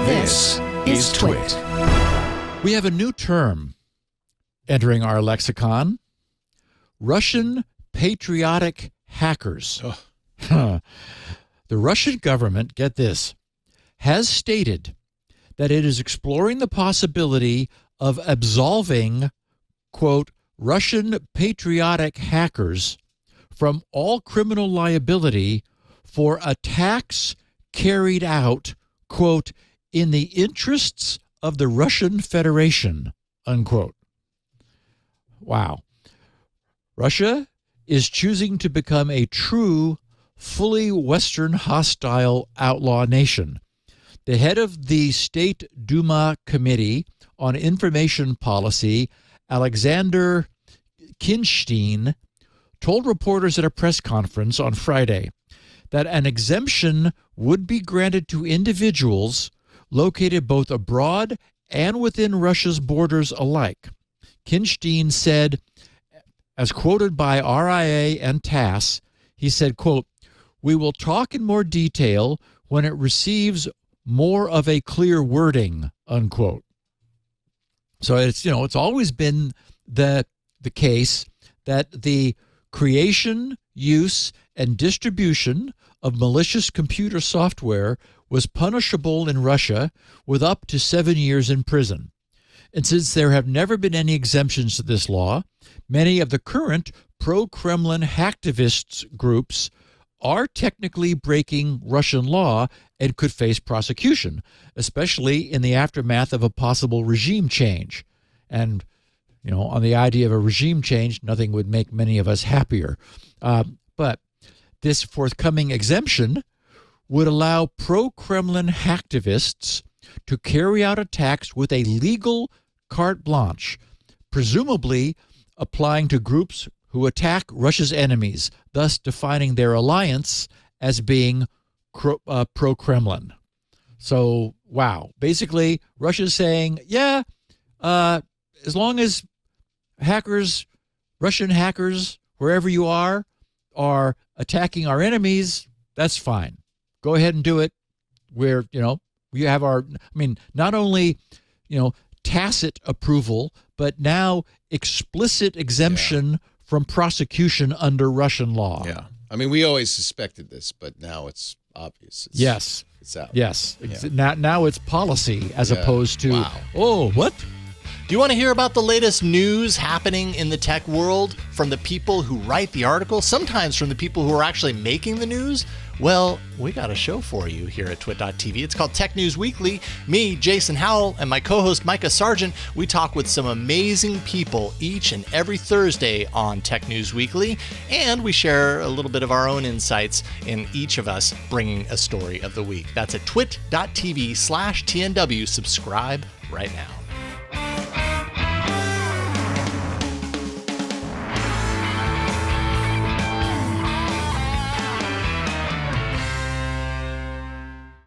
This is TWiT. We have a new term entering our lexicon: Russian patriotic hackers. The Russian government, get this, has stated that it is exploring the possibility of absolving, quote, Russian patriotic hackers from all criminal liability for attacks carried out, quote, in the interests of the Russian Federation, unquote. Wow. Russia is choosing to become a true, fully Western hostile outlaw nation. The head of the State Duma Committee on Information Policy, Alexander Kinstein, told reporters at a press conference on Friday that an exemption would be granted to individuals located both abroad and within Russia's borders alike. Kinstein said, as quoted by RIA and TASS, he said, quote, "We will talk in more detail when it receives more of a clear wording," unquote. So it's always been the case that the creation, use, and distribution of malicious computer software was punishable in Russia with up to 7 years in prison. And since there have never been any exemptions to this law, many of the current pro-Kremlin hacktivists groups are technically breaking Russian law and could face prosecution, especially in the aftermath of a possible regime change. And, on the idea of a regime change, nothing would make many of us happier. But this forthcoming exemption would allow pro-Kremlin hacktivists to carry out attacks with a legal carte blanche, presumably applying to groups who attack Russia's enemies, thus defining their alliance as being pro-Kremlin. So, wow. Basically, Russia's saying, as long as Russian hackers, wherever you are attacking our enemies, that's fine. Go ahead and do it. We have not only, tacit approval, but now explicit exemption from prosecution under Russian law. Yeah. We always suspected this, but now it's obvious. Yes. It's out. Yes. Yeah. Now it's policy as opposed to, what? Do you want to hear about the latest news happening in the tech world from the people who write the article, sometimes from the people who are actually making the news? Well, we got a show for you here at TWiT.tv. It's called Tech News Weekly. Me, Jason Howell, and my co-host Micah Sargent, we talk with some amazing people each and every Thursday on Tech News Weekly, and we share a little bit of our own insights in each of us bringing a story of the week. That's at TWiT.tv/TNW. Subscribe right now.